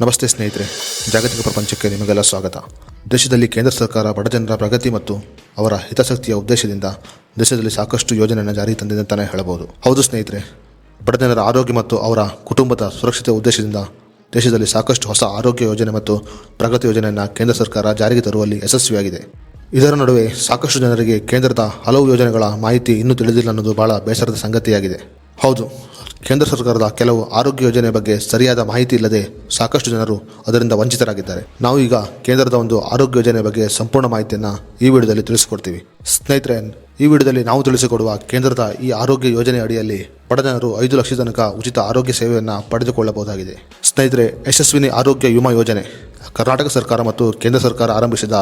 ನಮಸ್ತೆ ಸ್ನೇಹಿತರೆ, ಜಾಗತಿಕ ಪ್ರಪಂಚಕ್ಕೆ ನಿಮಗೆಲ್ಲ ಸ್ವಾಗತ. ದೇಶದಲ್ಲಿ ಕೇಂದ್ರ ಸರ್ಕಾರ ಬಡಜನರ ಪ್ರಗತಿ ಮತ್ತು ಅವರ ಹಿತಾಸಕ್ತಿಯ ಉದ್ದೇಶದಿಂದ ದೇಶದಲ್ಲಿ ಸಾಕಷ್ಟು ಯೋಜನೆಯನ್ನು ಜಾರಿಗೆ ತಂದಿದೆ ಅಂತಲೇ ಹೇಳಬಹುದು. ಹೌದು ಸ್ನೇಹಿತರೆ, ಬಡಜನರ ಆರೋಗ್ಯ ಮತ್ತು ಅವರ ಕುಟುಂಬದ ಸುರಕ್ಷತೆ ಉದ್ದೇಶದಿಂದ ದೇಶದಲ್ಲಿ ಸಾಕಷ್ಟು ಹೊಸ ಆರೋಗ್ಯ ಯೋಜನೆ ಮತ್ತು ಪ್ರಗತಿ ಯೋಜನೆಯನ್ನು ಕೇಂದ್ರ ಸರ್ಕಾರ ಜಾರಿಗೆ ತರುವಲ್ಲಿ ಯಶಸ್ವಿಯಾಗಿದೆ. ಇದರ ನಡುವೆ ಸಾಕಷ್ಟು ಜನರಿಗೆ ಕೇಂದ್ರದ ಹಲವು ಯೋಜನೆಗಳ ಮಾಹಿತಿ ಇನ್ನೂ ತಿಳಿದಿಲ್ಲ ಅನ್ನೋದು ಬಹಳ ಬೇಸರದ ಸಂಗತಿಯಾಗಿದೆ. ಹೌದು, ಕೇಂದ್ರ ಸರ್ಕಾರದ ಕೆಲವು ಆರೋಗ್ಯ ಯೋಜನೆ ಬಗ್ಗೆ ಸರಿಯಾದ ಮಾಹಿತಿ ಇಲ್ಲದೆ ಸಾಕಷ್ಟು ಜನರು ಅದರಿಂದ ವಂಚಿತರಾಗಿದ್ದಾರೆ. ನಾವು ಈಗ ಕೇಂದ್ರದ ಒಂದು ಆರೋಗ್ಯ ಯೋಜನೆ ಬಗ್ಗೆ ಸಂಪೂರ್ಣ ಮಾಹಿತಿಯನ್ನು ಈ ವಿಡಿಯೋದಲ್ಲಿ ತಿಳಿಸಿಕೊಡ್ತೀವಿ. ಸ್ನೇಹಿತರೆ, ಈ ವಿಡಿಯೋದಲ್ಲಿ ನಾವು ತಿಳಿಸಿಕೊಡುವ ಕೇಂದ್ರದ ಈ ಆರೋಗ್ಯ ಯೋಜನೆ ಅಡಿಯಲ್ಲಿ ಬಡಜನರು 5 ಲಕ್ಷ ತನಕ ಉಚಿತ ಆರೋಗ್ಯ ಸೇವೆಯನ್ನು ಪಡೆದುಕೊಳ್ಳಬಹುದಾಗಿದೆ. ಸ್ನೇಹಿತರೆ, ಯಶಸ್ವಿನಿ ಆರೋಗ್ಯ ವಿಮಾ ಯೋಜನೆ ಕರ್ನಾಟಕ ಸರ್ಕಾರ ಮತ್ತು ಕೇಂದ್ರ ಸರ್ಕಾರ ಆರಂಭಿಸಿದ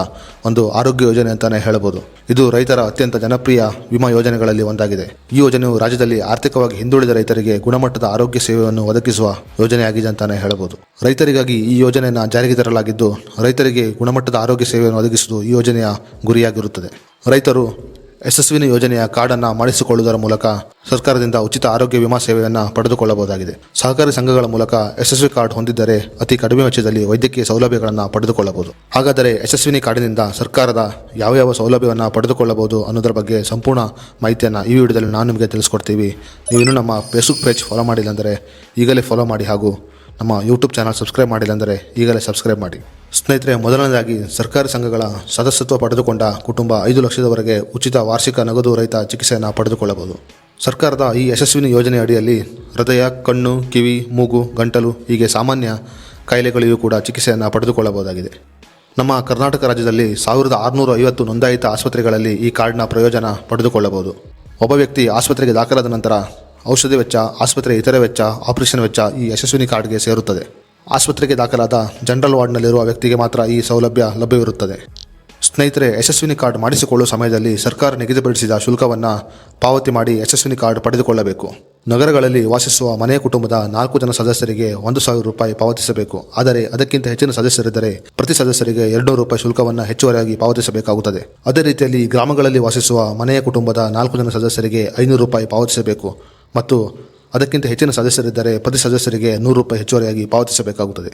ಒಂದು ಆರೋಗ್ಯ ಯೋಜನೆ ಅಂತಾನೆ ಹೇಳಬಹುದು. ಇದು ರೈತರ ಅತ್ಯಂತ ಜನಪ್ರಿಯ ವಿಮಾ ಯೋಜನೆಗಳಲ್ಲಿ ಒಂದಾಗಿದೆ. ಈ ಯೋಜನೆಯು ರಾಜ್ಯದಲ್ಲಿ ಆರ್ಥಿಕವಾಗಿ ಹಿಂದುಳಿದ ರೈತರಿಗೆ ಗುಣಮಟ್ಟದ ಆರೋಗ್ಯ ಸೇವೆಯನ್ನು ಒದಗಿಸುವ ಯೋಜನೆಯಾಗಿದೆ ಅಂತಾನೆ ಹೇಳಬಹುದು. ರೈತರಿಗಾಗಿ ಈ ಯೋಜನೆಯನ್ನು ಜಾರಿಗೆ ತರಲಾಗಿದ್ದು, ರೈತರಿಗೆ ಗುಣಮಟ್ಟದ ಆರೋಗ್ಯ ಸೇವೆಯನ್ನು ಒದಗಿಸುವುದು ಈ ಯೋಜನೆಯ ಗುರಿಯಾಗಿರುತ್ತದೆ. ರೈತರು ಯಶಸ್ವಿನಿ ಯೋಜನೆಯ ಕಾರ್ಡನ್ನು ಮಾಡಿಸಿಕೊಳ್ಳುವುದರ ಮೂಲಕ ಸರ್ಕಾರದಿಂದ ಉಚಿತ ಆರೋಗ್ಯ ವಿಮಾ ಸೇವೆಯನ್ನು ಪಡೆದುಕೊಳ್ಳಬಹುದಾಗಿದೆ. ಸಹಕಾರಿ ಸಂಘಗಳ ಮೂಲಕ ಯಶಸ್ವಿ ಕಾರ್ಡ್ ಹೊಂದಿದ್ದರೆ ಅತಿ ಕಡಿಮೆ ವೆಚ್ಚದಲ್ಲಿ ವೈದ್ಯಕೀಯ ಸೌಲಭ್ಯಗಳನ್ನು ಪಡೆದುಕೊಳ್ಳಬಹುದು. ಹಾಗಾದರೆ ಯಶಸ್ವಿನಿ ಕಾರ್ಡಿನಿಂದ ಸರ್ಕಾರದ ಯಾವ ಸೌಲಭ್ಯವನ್ನು ಪಡೆದುಕೊಳ್ಳಬಹುದು ಅನ್ನೋದರ ಬಗ್ಗೆ ಸಂಪೂರ್ಣ ಮಾಹಿತಿಯನ್ನು ಈ ವಿಡಿಯೋದಲ್ಲಿ ನಾನು ನಿಮಗೆ ತಿಳಿಸ್ಕೊಡ್ತೀವಿ. ನೀವಿನ್ನೂ ನಮ್ಮ ಫೇಸ್ಬುಕ್ ಪೇಜ್ ಫಾಲೋ ಮಾಡಿಲ್ಲ ಅಂದರೆ ಈಗಲೇ ಫಾಲೋ ಮಾಡಿ, ಹಾಗೂ ನಮ್ಮ ಯೂಟ್ಯೂಬ್ ಚಾನಲ್ ಸಬ್ಸ್ಕ್ರೈಬ್ ಮಾಡಿಲ್ಲ ಅಂದರೆ ಈಗಲೇ ಸಬ್ಸ್ಕ್ರೈಬ್ ಮಾಡಿ. ಸ್ನೇಹಿತರೆ, ಮೊದಲನೇದಾಗಿ ಸರ್ಕಾರಿ ಸಂಘಗಳ ಸದಸ್ಯತ್ವ ಪಡೆದುಕೊಂಡ ಕುಟುಂಬ 5 ಲಕ್ಷದವರೆಗೆ ಉಚಿತ ವಾರ್ಷಿಕ ನಗದು ರಹಿತ ಚಿಕಿತ್ಸೆಯನ್ನು ಪಡೆದುಕೊಳ್ಳಬಹುದು. ಸರ್ಕಾರದ ಈ ಯಶಸ್ವಿನಿ ಯೋಜನೆ ಅಡಿಯಲ್ಲಿ ಹೃದಯ, ಕಣ್ಣು, ಕಿವಿ, ಮೂಗು, ಗಂಟಲು ಹೀಗೆ ಸಾಮಾನ್ಯ ಕಾಯಿಲೆಗಳಿಗೂ ಕೂಡ ಚಿಕಿತ್ಸೆಯನ್ನು ಪಡೆದುಕೊಳ್ಳಬಹುದಾಗಿದೆ. ನಮ್ಮ ಕರ್ನಾಟಕ ರಾಜ್ಯದಲ್ಲಿ 1650 ನೋಂದಾಯಿತ ಆಸ್ಪತ್ರೆಗಳಲ್ಲಿ ಈ ಕಾರ್ಡ್ನ ಪ್ರಯೋಜನ ಪಡೆದುಕೊಳ್ಳಬಹುದು. ಒಬ್ಬ ವ್ಯಕ್ತಿ ಆಸ್ಪತ್ರೆಗೆ ದಾಖಲಾದ ನಂತರ ಔಷಧಿ ವೆಚ್ಚ, ಆಸ್ಪತ್ರೆ ಇತರೆ ವೆಚ್ಚ, ಆಪರೇಷನ್ ವೆಚ್ಚ ಈ ಯಶಸ್ವಿನಿ ಕಾರ್ಡ್ಗೆ ಸೇರುತ್ತದೆ. ಆಸ್ಪತ್ರೆಗೆ ದಾಖಲಾದ ಜನರಲ್ ವಾರ್ಡ್ನಲ್ಲಿರುವ ವ್ಯಕ್ತಿಗೆ ಮಾತ್ರ ಈ ಸೌಲಭ್ಯ ಲಭ್ಯವಿರುತ್ತದೆ. ಸ್ನೇಹಿತರೆ, ಯಶಸ್ವಿನಿ ಕಾರ್ಡ್ ಮಾಡಿಸಿಕೊಳ್ಳುವ ಸಮಯದಲ್ಲಿ ಸರ್ಕಾರ ನಿಗದಿಪಡಿಸಿದ ಶುಲ್ಕವನ್ನು ಪಾವತಿ ಮಾಡಿ ಯಶಸ್ವಿನಿ ಕಾರ್ಡ್ ಪಡೆದುಕೊಳ್ಳಬೇಕು. ನಗರಗಳಲ್ಲಿ ವಾಸಿಸುವ ಮನೆಯ ಕುಟುಂಬದ 4 ಜನ ಸದಸ್ಯರಿಗೆ 1,000 ರೂಪಾಯಿ ಪಾವತಿಸಬೇಕು. ಆದರೆ ಅದಕ್ಕಿಂತ ಹೆಚ್ಚಿನ ಸದಸ್ಯರಿದ್ದರೆ ಪ್ರತಿ ಸದಸ್ಯರಿಗೆ 200 ರೂಪಾಯಿ ಶುಲ್ಕವನ್ನು ಹೆಚ್ಚುವರಿಯಾಗಿ ಪಾವತಿಸಬೇಕಾಗುತ್ತದೆ. ಅದೇ ರೀತಿಯಲ್ಲಿ ಗ್ರಾಮಗಳಲ್ಲಿ ವಾಸಿಸುವ ಮನೆಯ ಕುಟುಂಬದ 4 ಜನ ಸದಸ್ಯರಿಗೆ 500 ರೂಪಾಯಿ ಪಾವತಿಸಬೇಕು ಮತ್ತು ಅದಕ್ಕಿಂತ ಹೆಚ್ಚಿನ ಸದಸ್ಯರಿದ್ದರೆ ಪ್ರತಿ ಸದಸ್ಯರಿಗೆ 100 ರೂಪಾಯಿ ಹೆಚ್ಚುವರಿಯಾಗಿ ಪಾವತಿಸಬೇಕಾಗುತ್ತದೆ.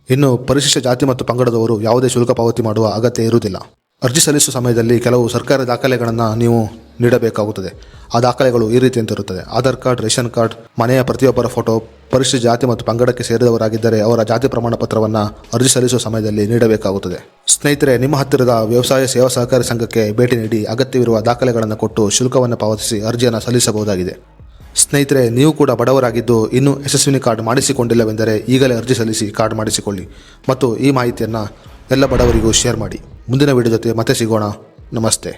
ಇನ್ನು ಪರಿಶಿಷ್ಟ ಜಾತಿ ಮತ್ತು ಪಂಗಡದವರು ಯಾವುದೇ ಶುಲ್ಕ ಪಾವತಿ ಮಾಡುವ ಅಗತ್ಯ ಇರುವುದಿಲ್ಲ. ಅರ್ಜಿ ಸಲ್ಲಿಸುವ ಸಮಯದಲ್ಲಿ ಕೆಲವು ಸರ್ಕಾರಿ ದಾಖಲೆಗಳನ್ನು ನೀವು ನೀಡಬೇಕಾಗುತ್ತದೆ. ಆ ದಾಖಲೆಗಳು ಈ ರೀತಿಯಂತಿರುತ್ತದೆ: ಆಧಾರ್ ಕಾರ್ಡ್, ರೇಷನ್ ಕಾರ್ಡ್, ಮನೆಯ ಪ್ರತಿಯೊಬ್ಬರ ಫೋಟೋ, ಪರಿಶಿಷ್ಟ ಜಾತಿ ಮತ್ತು ಪಂಗಡಕ್ಕೆ ಸೇರಿದವರಾಗಿದ್ದರೆ ಅವರ ಜಾತಿ ಪ್ರಮಾಣ ಪತ್ರವನ್ನು ಅರ್ಜಿ ಸಲ್ಲಿಸುವ ಸಮಯದಲ್ಲಿ ನೀಡಬೇಕಾಗುತ್ತದೆ. ಸ್ನೇಹಿತರೆ, ನಿಮ್ಮ ಹತ್ತಿರದ ವ್ಯವಸಾಯ ಸೇವಾ ಸಹಕಾರಿ ಸಂಘಕ್ಕೆ ಭೇಟಿ ನೀಡಿ ಅಗತ್ಯವಿರುವ ದಾಖಲೆಗಳನ್ನು ಕೊಟ್ಟು ಶುಲ್ಕವನ್ನು ಪಾವತಿಸಿ ಅರ್ಜಿಯನ್ನು ಸಲ್ಲಿಸಬಹುದಾಗಿದೆ. ಸ್ನೇಹಿತರೆ, ನೀವು ಕೂಡ ಬಡವರಾಗಿದ್ದು ಇನ್ನೂ ಯಶಸ್ವಿನಿ ಕಾರ್ಡ್ ಮಾಡಿಸಿಕೊಂಡಿಲ್ಲವೆಂದರೆ ಈಗಲೇ ಅರ್ಜಿ ಸಲ್ಲಿಸಿ ಕಾರ್ಡ್ ಮಾಡಿಸಿಕೊಳ್ಳಿ ಮತ್ತು ಈ ಮಾಹಿತಿಯನ್ನು ಎಲ್ಲ ಬಡವರಿಗೂ ಶೇರ್ ಮಾಡಿ. ಮುಂದಿನ ವಿಡಿಯೋ ಜೊತೆ ಮತ್ತೆ ಸಿಗೋಣ. ನಮಸ್ತೆ.